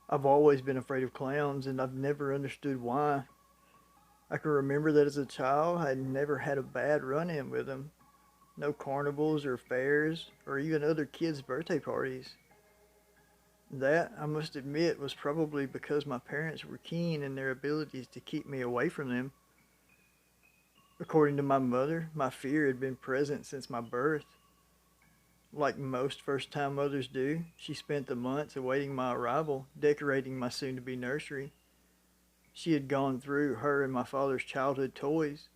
I've always been afraid of clowns, and I've never understood why. I can remember that as a child, I had never had a bad run in with them. No carnivals or fairs, or even other kids' birthday parties. That, I must admit, was probably because my parents were keen in their abilities to keep me away from them. According to my mother, my fear had been present since my birth. Like most first time mothers do, she spent the months awaiting my arrival, decorating my soon to be nursery. She had gone through her and my father's childhood toys,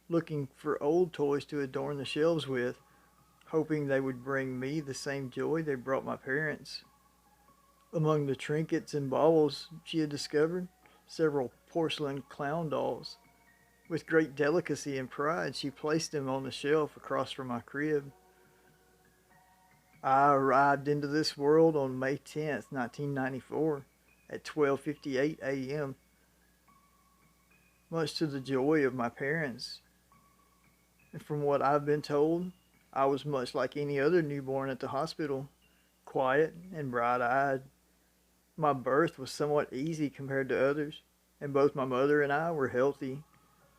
looking for old toys to adorn the shelves with, hoping they would bring me the same joy they brought my parents. Among the trinkets and baubles she had discovered several porcelain clown dolls. With great delicacy and pride, she placed them on the shelf across from my crib. I arrived into this world on May 10th, 1994, at 12:58 a.m., much to the joy of my parents. And from what I've been told, I was much like any other newborn at the hospital, quiet and bright eyed. My birth was somewhat easy compared to others, and both my mother and I were healthy,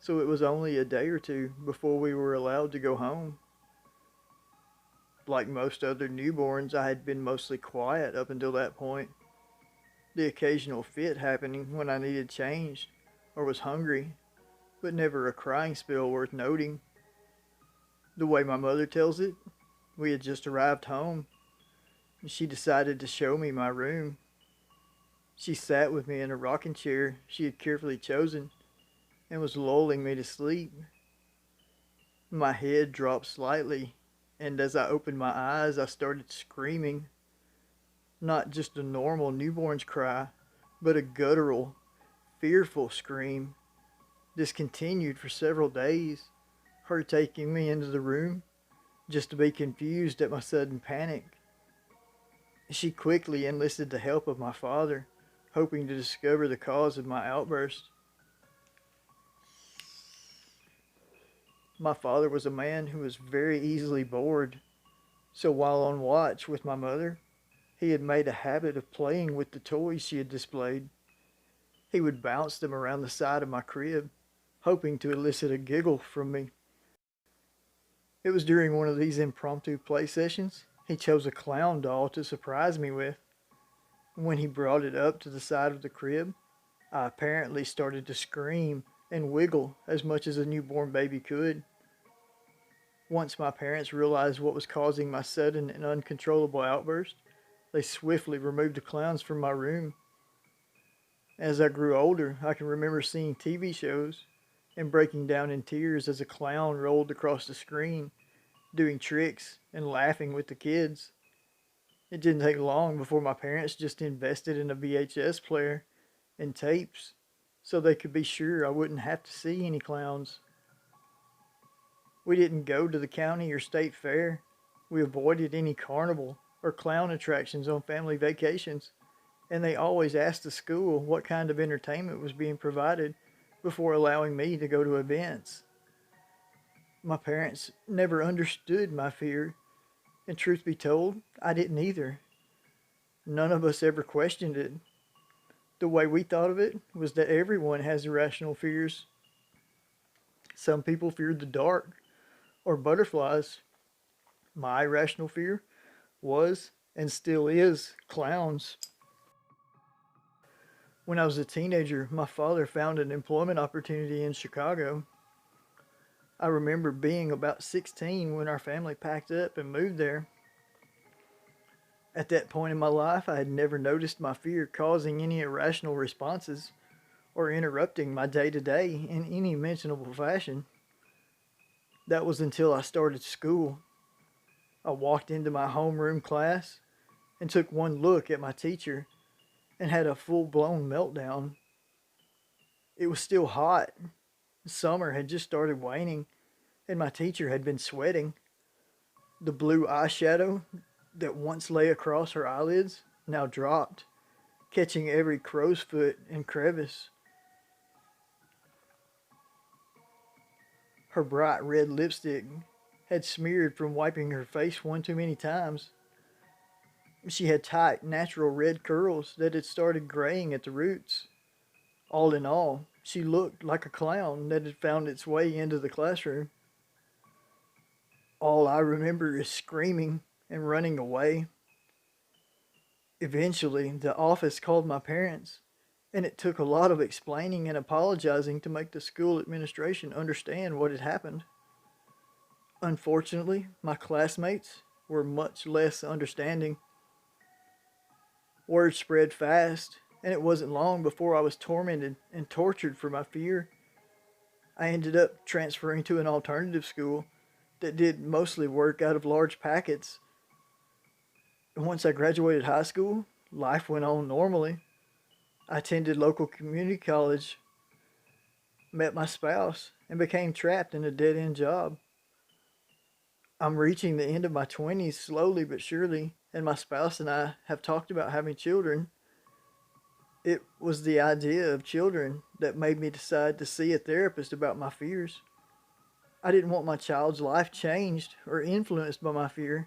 so it was only a day or two before we were allowed to go home. Like most other newborns, I had been mostly quiet up until that point, the occasional fit happening when I needed change or was hungry, but never a crying spell worth noting. The way my mother tells it, we had just arrived home, and she decided to show me my room. She sat with me in a rocking chair she had carefully chosen and was lulling me to sleep. My head dropped slightly, and as I opened my eyes, I started screaming. Not just a normal newborn's cry, but a guttural, fearful scream. This continued for several days, her taking me into the room just to be confused at my sudden panic. She quickly enlisted the help of my father, hoping to discover the cause of my outburst. My father was a man who was very easily bored, so while on watch with my mother, he had made a habit of playing with the toys she had displayed. He would bounce them around the side of my crib, hoping to elicit a giggle from me. It was during one of these impromptu play sessions he chose a clown doll to surprise me with. When he brought it up to the side of the crib, I apparently started to scream and wiggle as much as a newborn baby could. Once my parents realized what was causing my sudden and uncontrollable outburst, they swiftly removed the clowns from my room. As I grew older, I can remember seeing TV shows and breaking down in tears as a clown rolled across the screen, doing tricks and laughing with the kids. It didn't take long before my parents just invested in a VHS player and tapes so they could be sure I wouldn't have to see any clowns. We didn't go to the county or state fair. We avoided any carnival or clown attractions on family vacations, and they always asked the school what kind of entertainment was being provided before allowing me to go to events. My parents never understood my fear, and truth be told, I didn't either. None of us ever questioned it. The way we thought of it was that everyone has irrational fears. Some people feared the dark or butterflies. My irrational fear was and still is clowns. When I was a teenager, my father found an employment opportunity in Chicago. I remember being about 16 when our family packed up and moved there. At that point in my life, I had never noticed my fear causing any irrational responses or interrupting my day to day in any mentionable fashion. That was until I started school. I walked into my homeroom class and took one look at my teacher and had a full blown meltdown. It was still hot. Summer had just started waning, and my teacher had been sweating. The blue eyeshadow that once lay across her eyelids now dropped, catching every crow's foot and crevice. Her bright red lipstick had smeared from wiping her face one too many times. She had tight, natural red curls that had started graying at the roots. All in all, she looked like a clown that had found its way into the classroom. All I remember is screaming and running away. Eventually, the office called my parents, and it took a lot of explaining and apologizing to make the school administration understand what had happened. Unfortunately, my classmates were much less understanding. Word spread fast, and it wasn't long before I was tormented and tortured for my fear. I ended up transferring to an alternative school that did mostly work out of large packets. And once I graduated high school, life went on normally. I attended local community college, met my spouse, and became trapped in a dead end job. I'm reaching the end of my 20s slowly but surely, and my spouse and I have talked about having children. It was the idea of children that made me decide to see a therapist about my fears. I didn't want my child's life changed or influenced by my fear,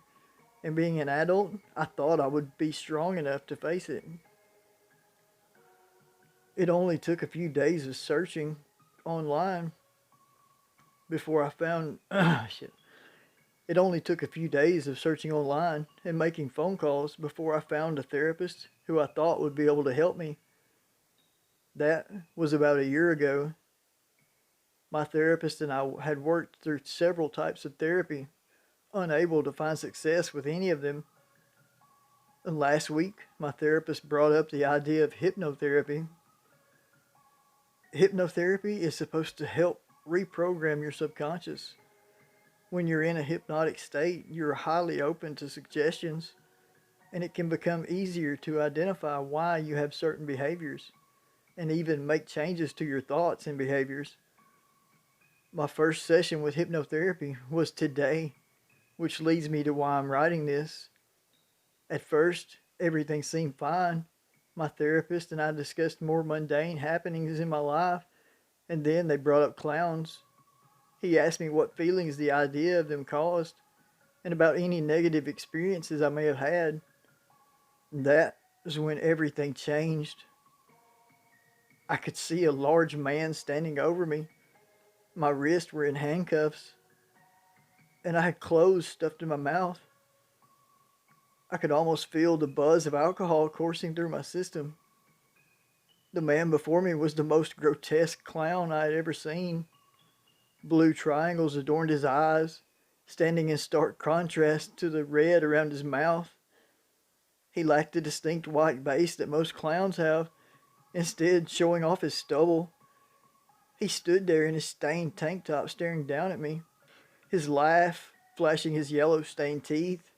and being an adult, I thought I would be strong enough to face it. It only took a few days of searching online before I found shit. It only took a few days of searching online and making phone calls before I found a therapist who I thought would be able to help me. That was about a year ago. My therapist and I had worked through several types of therapy, unable to find success with any of them. And last week, my therapist brought up the idea of hypnotherapy. Hypnotherapy is supposed to help reprogram your subconscious. When you're in a hypnotic state, you're highly open to suggestions, and it can become easier to identify why you have certain behaviors and even make changes to your thoughts and behaviors. My first session with hypnotherapy was today, which leads me to why I'm writing this. At first, everything seemed fine. My therapist and I discussed more mundane happenings in my life, and then they brought up clowns. He asked me what feelings the idea of them caused, and about any negative experiences I may have had. That was when everything changed. I could see a large man standing over me. My wrists were in handcuffs, and I had clothes stuffed in my mouth. I could almost feel the buzz of alcohol coursing through my system. The man before me was the most grotesque clown I had ever seen. Blue triangles adorned his eyes, standing in stark contrast to the red around his mouth. He lacked the distinct white base that most clowns have, instead showing off his stubble. He stood there in his stained tank top staring down at me, his laugh flashing his yellow stained teeth.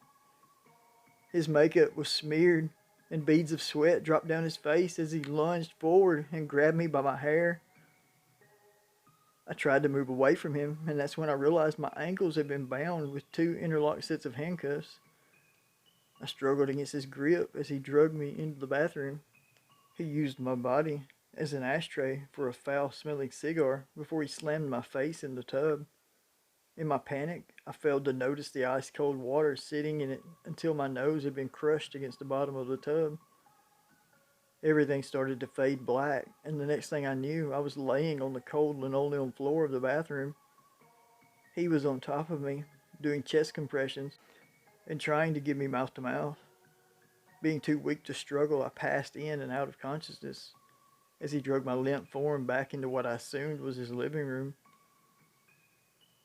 His makeup was smeared, and beads of sweat dropped down his face as he lunged forward and grabbed me by my hair. I tried to move away from him, and that's when I realized my ankles had been bound with two interlocked sets of handcuffs. I struggled against his grip as he dragged me into the bathroom. He used my body as an ashtray for a foul-smelling cigar before he slammed my face in the tub. In my panic, I failed to notice the ice-cold water sitting in it until my nose had been crushed against the bottom of the tub. Everything started to fade black, and the next thing I knew, I was laying on the cold linoleum floor of the bathroom. He was on top of me, doing chest compressions and trying to give me mouth to mouth. Being too weak to struggle, I passed in and out of consciousness as he dragged my limp form back into what I assumed was his living room.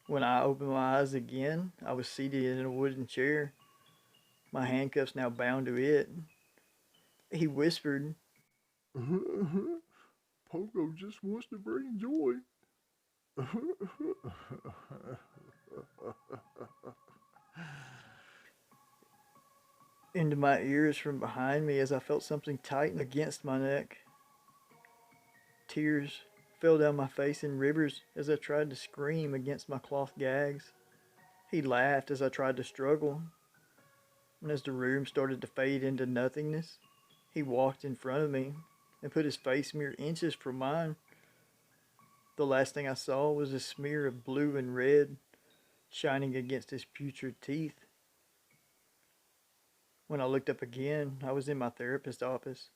When I opened my eyes again, I was seated in a wooden chair, my handcuffs now bound to it. He whispered, Pogo just wants to bring joy. into my ears from behind me as I felt something tighten against my neck. Tears fell down my face in rivers as I tried to scream against my cloth gags. He laughed as I tried to struggle, and as the room started to fade into nothingness, he walked in front of me and put his face mere inches from mine. The last thing I saw was a smear of blue and red shining against his putrid teeth. When I looked up again, I was in my therapist's office.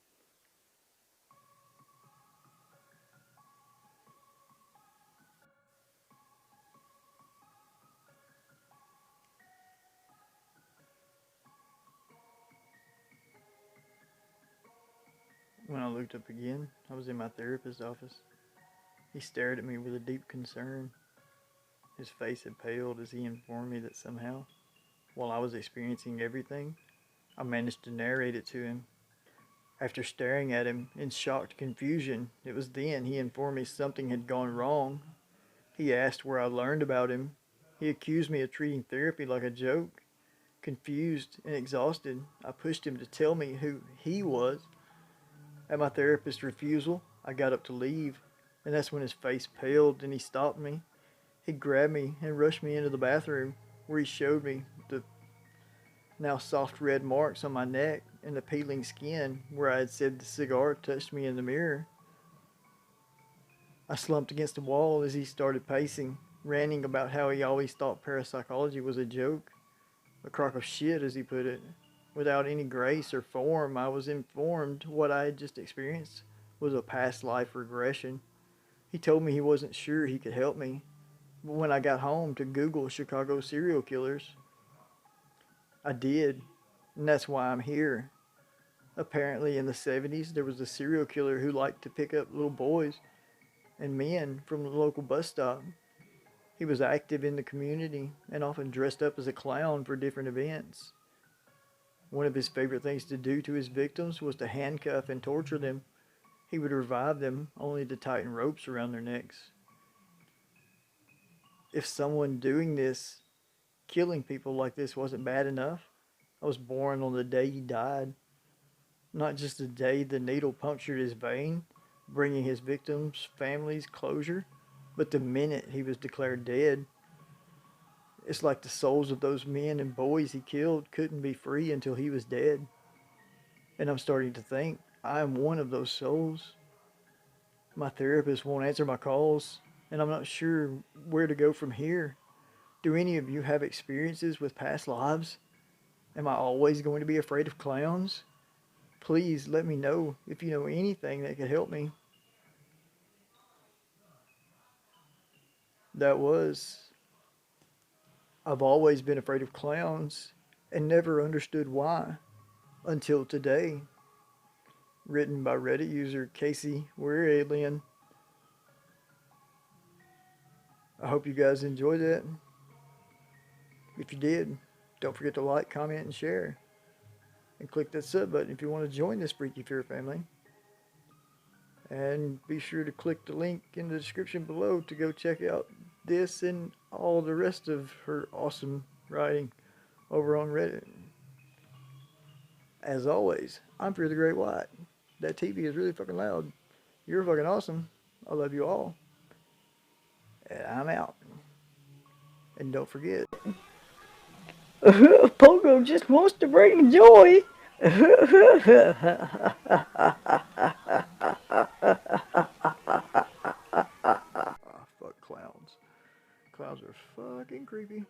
When I looked up again, I was in my therapist's office. He stared at me with a deep concern. His face had paled as he informed me that somehow, while I was experiencing everything, I managed to narrate it to him. After staring at him in shocked confusion, it was then he informed me something had gone wrong. He asked where I learned about him. He accused me of treating therapy like a joke. Confused and exhausted, I pushed him to tell me who he was. At my therapist's refusal, I got up to leave, and that's when his face paled and he stopped me. He grabbed me and rushed me into the bathroom, where he showed me the now soft red marks on my neck and the peeling skin where I had said the cigar touched me in the mirror. I slumped against the wall as he started pacing, ranting about how he always thought parapsychology was a joke, a crock of shit, as he put it. Without any grace or form, I was informed what I had just experienced was a past life regression. He told me he wasn't sure he could help me, but when I got home to Google Chicago serial killers, I did, and that's why I'm here. Apparently, in the 70s, there was a serial killer who liked to pick up little boys and men from the local bus stop. He was active in the community and often dressed up as a clown for different events. One of his favorite things to do to his victims was to handcuff and torture them. He would revive them only to tighten ropes around their necks. If someone doing this, killing people like this, wasn't bad enough, I was born on the day he died. Not just the day the needle punctured his vein, bringing his victims' families closure, but the minute he was declared dead. It's like the souls of those men and boys he killed couldn't be free until he was dead. And I'm starting to think I am one of those souls. My therapist won't answer my calls, and I'm not sure where to go from here. Do any of you have experiences with past lives? Am I always going to be afraid of clowns? Please let me know if you know anything that could help me. That was, I've always been afraid of clowns and never understood why until today. Written by Reddit user Casey We're Alien. I hope you guys enjoyed it. If you did, don't forget to like, comment, and share. And click that sub button if you want to join this Freaky Fear family. And be sure to click the link in the description below to go check out this and all the rest of her awesome writing over on Reddit. As always, I'm Fear the GreatWhite. That TV is really fucking loud. You're fucking awesome. I love you all. And I'm out. And don't forget, Pogo just wants to bring joy. Ah, fuck clowns. Clowns are fucking creepy.